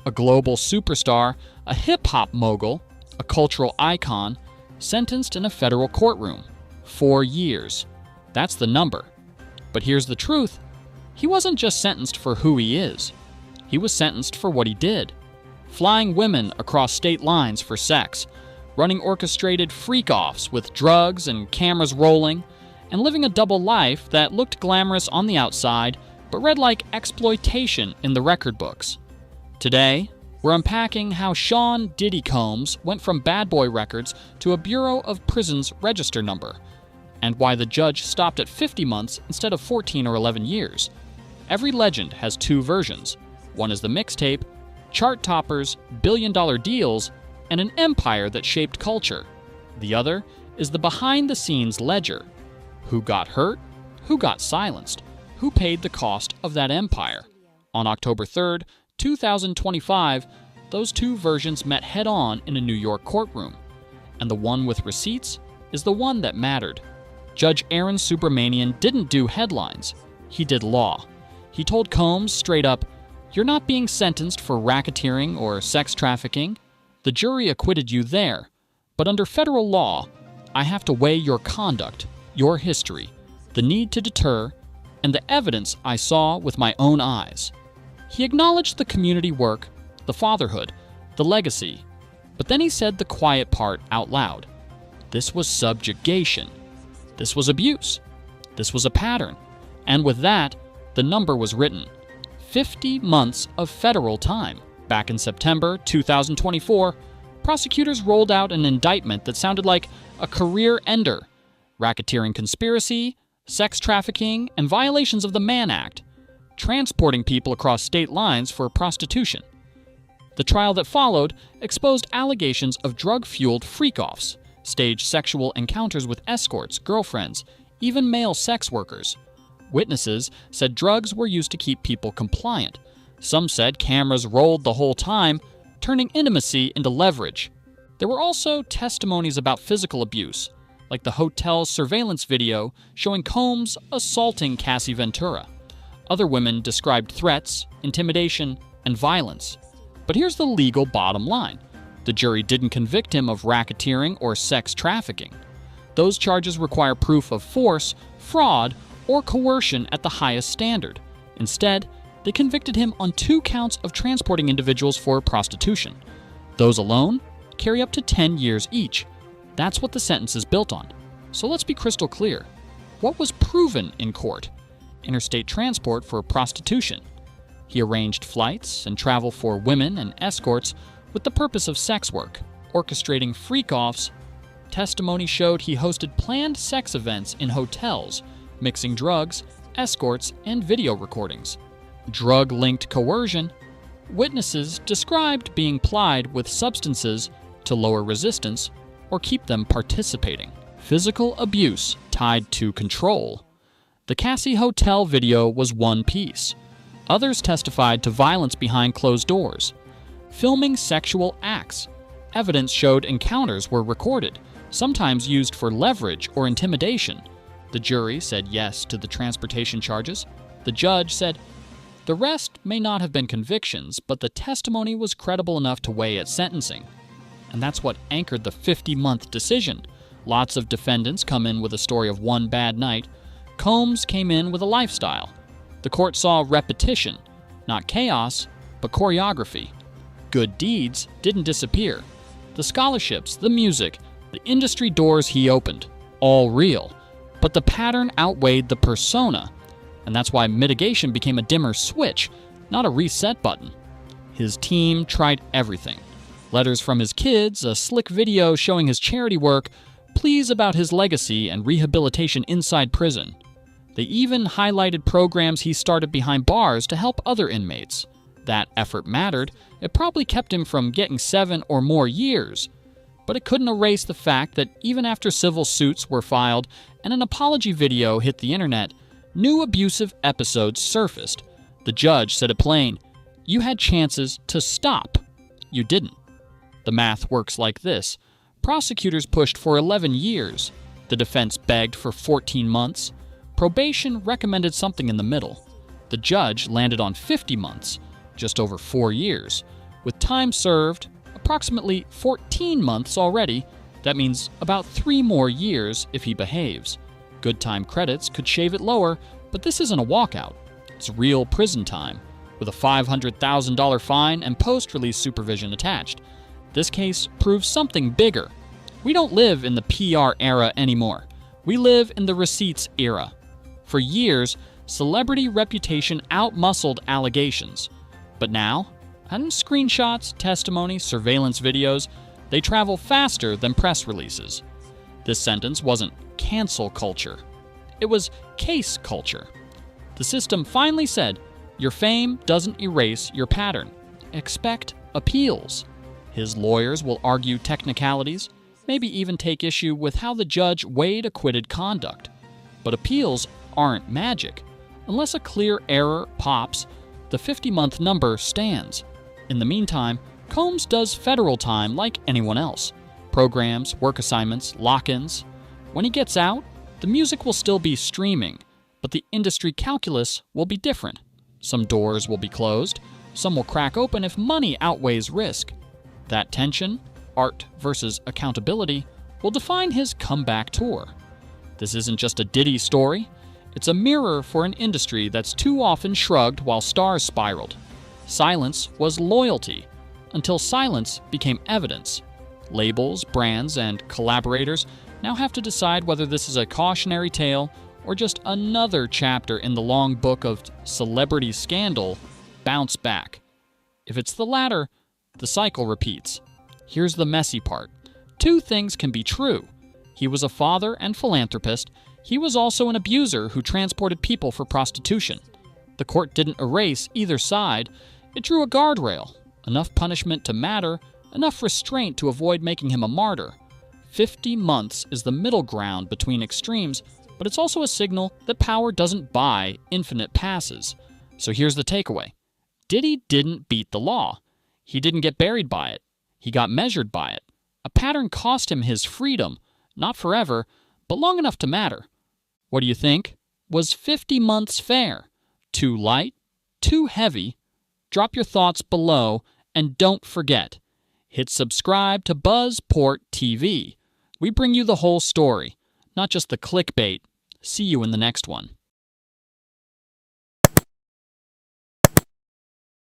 A global superstar, a hip-hop mogul, a cultural icon, sentenced in a federal courtroom. 4 years. That's the number. But here's the truth. He wasn't just sentenced for who he is. He was sentenced for what he did. Flying women across state lines for sex, running orchestrated freak-offs with drugs and cameras rolling, and living a double life that looked glamorous on the outside but read like exploitation in the record books. Today, we're unpacking how Sean Diddy Combs went from bad boy records to a Bureau of Prisons register number, and why the judge stopped at 50 months instead of 14 or 11 years. Every legend has 2 versions. One is the mixtape, chart toppers, billion-dollar deals, and an empire that shaped culture. The other is the behind-the-scenes ledger. Who got hurt? Who got silenced? Who paid the cost of that empire? On October 3rd, 2025, those 2 versions met head-on in a New York courtroom. And the one with receipts is the one that mattered. Judge Aaron Subramanian didn't do headlines. He did law. He told Combs straight up, "You're not being sentenced for racketeering or sex trafficking. The jury acquitted you there. But under federal law, I have to weigh your conduct, your history, the need to deter, and the evidence I saw with my own eyes." He acknowledged the community work, the fatherhood, the legacy, but then he said the quiet part out loud. This was subjugation. This was abuse. This was a pattern. And with that, the number was written. 50 months of federal time. Back in September 2024, prosecutors rolled out an indictment that sounded like a career ender. Racketeering conspiracy, sex trafficking, and violations of the Mann Act. Transporting people across state lines for prostitution. The trial that followed exposed allegations of drug-fueled freak-offs, staged sexual encounters with escorts, girlfriends, even male sex workers. Witnesses said drugs were used to keep people compliant. Some said cameras rolled the whole time, turning intimacy into leverage. There were also testimonies about physical abuse, like the hotel's surveillance video showing Combs assaulting Cassie Ventura. Other women described threats, intimidation, and violence. But here's the legal bottom line. The jury didn't convict him of racketeering or sex trafficking. Those charges require proof of force, fraud, or coercion at the highest standard. Instead, they convicted him on 2 counts of transporting individuals for prostitution. Those alone carry up to 10 years each. That's what the sentence is built on. So let's be crystal clear. What was proven in court? Interstate transport for prostitution. He arranged flights and travel for women and escorts with the purpose of sex work, orchestrating freak-offs. Testimony showed he hosted planned sex events in hotels, mixing drugs, escorts, and video recordings. Drug-linked coercion. Witnesses described being plied with substances to lower resistance or keep them participating. Physical abuse tied to control. The Cassie Hotel video was one piece. Others testified to violence behind closed doors. Filming sexual acts. Evidence showed encounters were recorded, sometimes used for leverage or intimidation. The jury said yes to the transportation charges. The judge said, "The rest may not have been convictions, but the testimony was credible enough to weigh at sentencing." And that's what anchored the 50-month decision. Lots of defendants come in with a story of one bad night. Combs came in with a lifestyle. The court saw repetition, not chaos, but choreography. Good deeds didn't disappear. The scholarships, the music, the industry doors he opened, all real. But the pattern outweighed the persona, and that's why mitigation became a dimmer switch, not a reset button. His team tried everything. Letters from his kids, a slick video showing his charity work, pleas about his legacy and rehabilitation inside prison. They even highlighted programs he started behind bars to help other inmates. That effort mattered. It probably kept him from getting 7 or more years. But it couldn't erase the fact that even after civil suits were filed and an apology video hit the internet, new abusive episodes surfaced. The judge said it plain, "You had chances to stop. You didn't." The math works like this. Prosecutors pushed for 11 years. The defense begged for 14 months. Probation recommended something in the middle. The judge landed on 50 months, just over 4 years. With time served, approximately 14 months already, that means about 3 more years if he behaves. Good time credits could shave it lower, but this isn't a walkout. It's real prison time, with a $500,000 fine and post-release supervision attached. This case proves something bigger. We don't live in the PR era anymore. We live in the receipts era. For years, celebrity reputation outmuscled allegations. But now, and screenshots, testimony, surveillance videos, they travel faster than press releases. This sentence wasn't cancel culture. It was case culture. The system finally said, your fame doesn't erase your pattern. Expect appeals. His lawyers will argue technicalities, maybe even take issue with how the judge weighed acquitted conduct. But appeals aren't magic. Unless a clear error pops, the 50-month number stands. In the meantime, Combs does federal time like anyone else. Programs, work assignments, lock-ins. When he gets out, the music will still be streaming, but the industry calculus will be different. Some doors will be closed, some will crack open if money outweighs risk. That tension, art versus accountability, will define his comeback tour. This isn't just a Diddy story. It's a mirror for an industry that's too often shrugged while stars spiraled. Silence was loyalty, until silence became evidence. Labels, brands, and collaborators now have to decide whether this is a cautionary tale or just another chapter in the long book of celebrity scandal. Bounce back. If it's the latter, the cycle repeats. Here's the messy part. 2 things can be true. He was a father and philanthropist. He was also an abuser who transported people for prostitution. The court didn't erase either side. It drew a guardrail. Enough punishment to matter, enough restraint to avoid making him a martyr. 50 months is the middle ground between extremes, but it's also a signal that power doesn't buy infinite passes. So here's the takeaway. Diddy didn't beat the law. He didn't get buried by it. He got measured by it. A pattern cost him his freedom, not forever, but long enough to matter. What do you think? Was 50 months fair? Too light? Too heavy? Drop your thoughts below, and don't forget, hit subscribe to Buzzport TV. We bring you the whole story, not just the clickbait. See you in the next one.